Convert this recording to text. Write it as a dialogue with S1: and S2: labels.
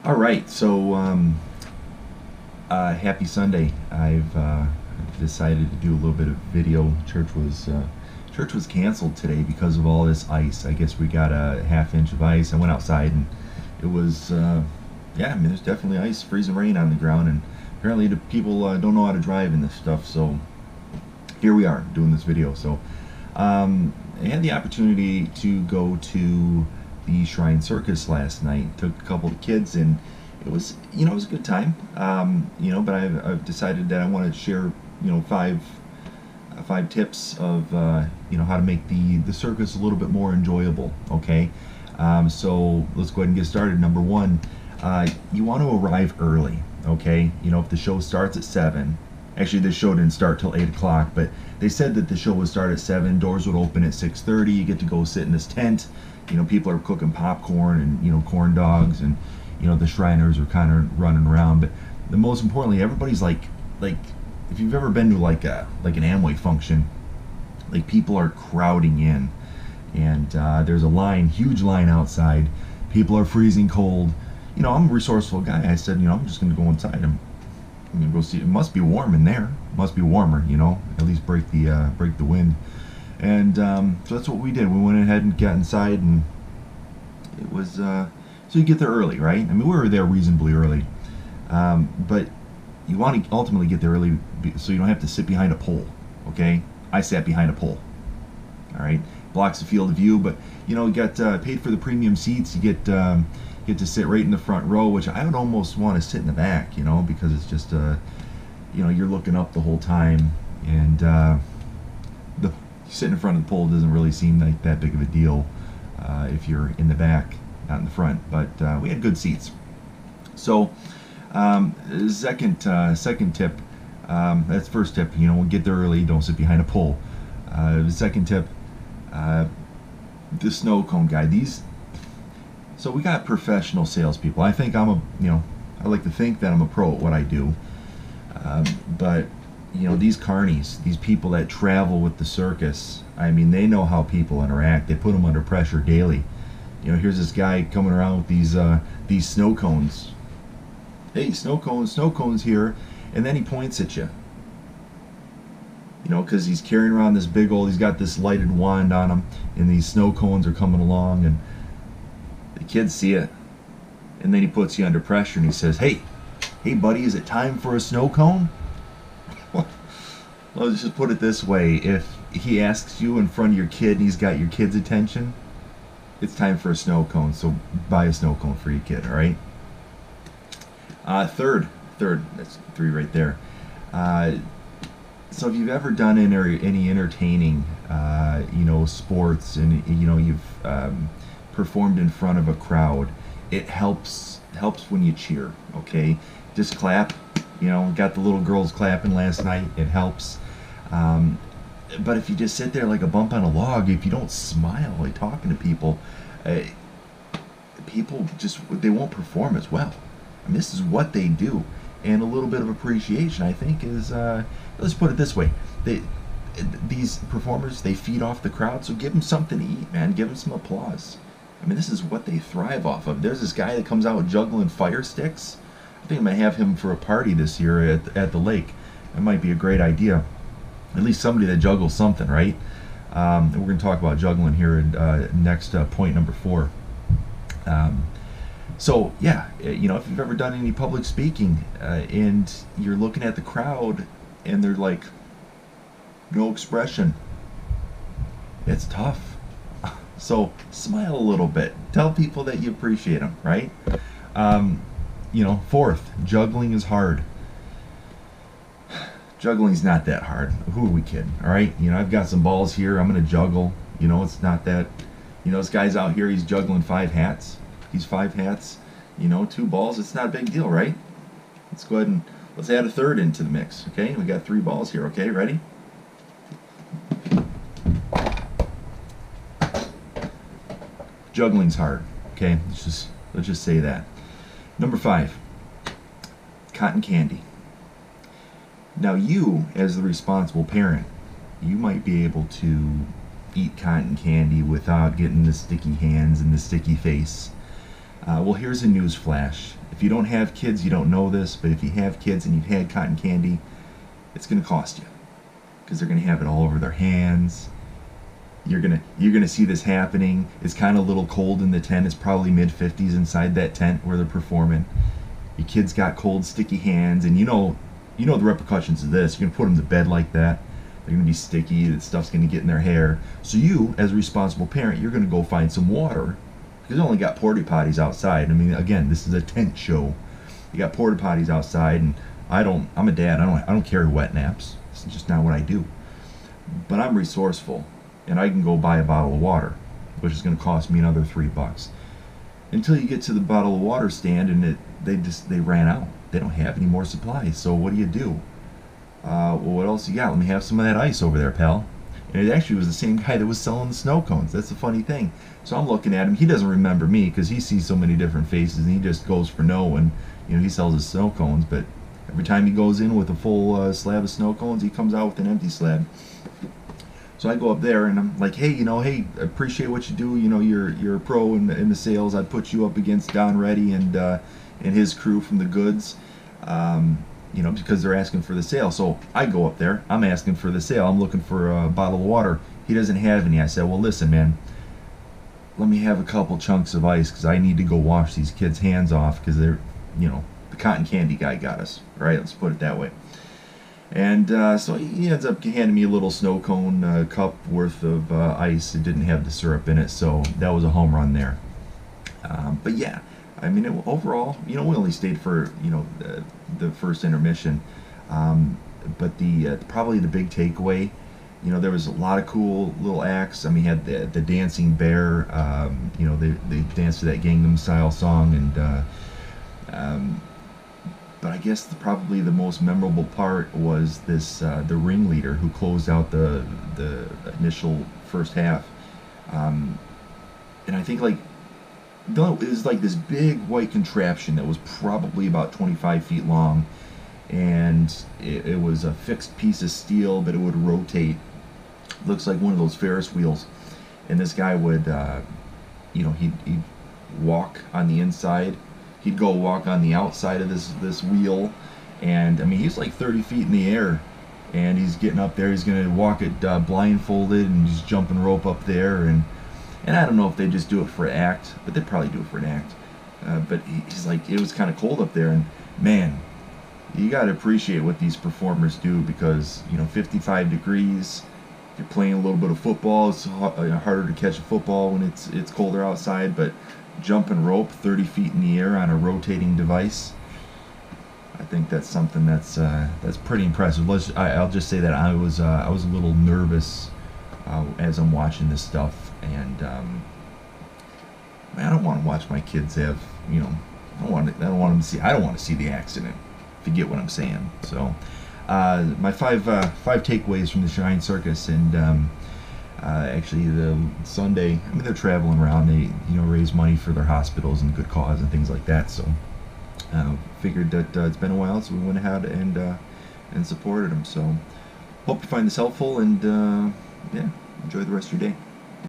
S1: All right, so happy Sunday. I've decided to do a little bit of video. Church was canceled today because of all this ice. I guess we got a half-inch of ice. I went outside and it was yeah. I mean, there's definitely ice, freezing rain on the ground, and apparently the people don't know how to drive in this stuff. So here we are doing this video. So I had the opportunity to go to the Shrine Circus last night. Took a couple of kids, and it was, it was a good time. But I've decided that I want to share, five tips of, how to make the circus a little bit more enjoyable. Okay, so let's go ahead and get started. Number one, you want to arrive early. Okay, if the show starts at 7. Actually, this show didn't start till 8 o'clock, but they said that the show would start at 7. Doors would open at 6:30. You get to go sit in this tent. People are cooking popcorn and, corn dogs, and, the Shriners are kind of running around. But the most importantly, everybody's like, if you've ever been to like an Amway function, like people are crowding in, and there's a line, huge line outside. People are freezing cold. I'm a resourceful guy. I said, I'm just going to go inside. I'm going to go see. It must be warm in there. It must be warmer, at least break the wind. And so that's what we did. We went ahead and got inside, and it was so you get there early, right? I mean, we were there reasonably early, but you want to ultimately get there early so you don't have to sit behind a pole. Okay, I sat behind a pole. All right, blocks the field of view, but you got paid for the premium seats. You get to sit right in the front row, which I would almost want to sit in the back, because it's just you're looking up the whole time, and the sitting in front of the pole doesn't really seem like that big of a deal if you're in the back, not in the front. But we had good seats. So second tip, that's first tip. Get there early, don't sit behind a pole. The second tip, the snow cone guy. So we got professional salespeople. I think I like to think that I'm a pro at what I do. But these carnies, these people that travel with the circus, I mean, they know how people interact. They put them under pressure daily. Here's this guy coming around with these snow cones. Hey, snow cones here. And then he points at you. Because he's carrying around this he's got this lighted wand on him, and these snow cones are coming along, and the kids see it. And then he puts you under pressure, and he says, hey buddy, is it time for a snow cone? Well, let's just put it this way. If he asks you in front of your kid and he's got your kid's attention, it's time for a snow cone. So buy a snow cone for your kid, all right? Third, that's 3 right there. So if you've ever done any entertaining, sports, and you've performed in front of a crowd, it helps when you cheer. Okay, just clap. Got the little girls clapping last night. It helps. But if you just sit there like a bump on a log, if you don't smile like talking to people, people they won't perform as well. I mean, this is what they do, and a little bit of appreciation, I think, is let's put it this way: these performers, they feed off the crowd, so give them something to eat, man. Give them some applause. I mean, this is what they thrive off of. There's this guy that comes out juggling fire sticks. I think I'm going to have him for a party this year at the lake. That might be a great idea. At least somebody that juggles something, right? And we're going to talk about juggling here in next point number 4. So, yeah, if you've ever done any public speaking and you're looking at the crowd and they're like, no expression, it's tough. So smile a little bit. Tell people that you appreciate them, right? Fourth, juggling is hard. Juggling's not that hard. Who are we kidding? All right. I've got some balls here. I'm gonna juggle. It's not that. This guy's out here. He's juggling 5 hats. He's 5 hats. 2 balls. It's not a big deal, right? Let's go ahead and let's add a third into the mix. Okay. We got 3 balls here. Okay. Ready? Juggling's hard. Okay. Let's just say that. Number 5, cotton candy. Now you, as the responsible parent, you might be able to eat cotton candy without getting the sticky hands and the sticky face. Well, here's a news flash. If you don't have kids, you don't know this, but if you have kids and you've had cotton candy, it's going to cost you, because they're going to have it all over their hands. You're gonna see this happening. It's kind of a little cold in the tent. It's probably mid-50s inside that tent where they're performing. Your kids got cold, sticky hands, and you know the repercussions of this. You're gonna put them to bed like that. They're gonna be sticky. That stuff's gonna get in their hair. So you, as a responsible parent, you're gonna go find some water, because they only got porta potties outside. I mean, again, this is a tent show. You got porta potties outside, and I'm a dad. I don't carry wet naps. It's just not what I do. But I'm resourceful, and I can go buy a bottle of water, which is going to cost me another $3. Until you get to the bottle of water stand, and they ran out. They don't have any more supplies. So what do? Well, what else you got? Let me have some of that ice over there, pal. And it actually was the same guy that was selling the snow cones. That's the funny thing. So I'm looking at him. He doesn't remember me because he sees so many different faces, and he just goes for no. And he sells his snow cones. But every time he goes in with a full slab of snow cones, he comes out with an empty slab. So I go up there and I'm like, hey, hey, I appreciate what you do. You're a pro in the sales. I'd put you up against Don Reddy and his crew from the goods, because they're asking for the sale. So I go up there. I'm asking for the sale. I'm looking for a bottle of water. He doesn't have any. I said, well, listen, man, let me have a couple chunks of ice because I need to go wash these kids' hands off because they're, the cotton candy guy got us. Right? Let's put it that way. And so he ends up handing me a little snow cone cup worth of ice. It didn't have the syrup in it, so that was a home run there. But yeah, I mean, overall, we only stayed for the first intermission. But probably the big takeaway, there was a lot of cool little acts. I mean, you had the dancing bear. They danced to that Gangnam Style song, and but I guess probably the most memorable part was the ringleader who closed out the initial first half, and I think it was like this big white contraption that was probably about 25 feet long, and it was a fixed piece of steel, but it would rotate. Looks like one of those Ferris wheels, and this guy would, he'd walk on the inside. He'd go walk on the outside of this wheel, and I mean, he's like 30 feet in the air, and he's getting up there. He's gonna walk it blindfolded, and he's jumping rope up there, and I don't know if they just do it for an act, but they probably do it for an act. But he's like, it was kind of cold up there, and man, you got to appreciate what these performers do, because 55 degrees. You're playing a little bit of football. It's harder to catch a football when it's colder outside, but jumping rope 30 feet in the air on a rotating device, I think that's something that's pretty impressive. I'll just say that I was a little nervous as I'm watching this stuff, and I don't want to watch my kids have I don't want them to see. I don't want to see the accident, if you get what I'm saying. So my five takeaways from the Shrine Circus, and actually the Sunday, I mean, they're traveling around. They raise money for their hospitals and good cause and things like that. So figured that it's been a while, so we went ahead and supported them. So hope you find this helpful, and yeah, enjoy the rest of your day.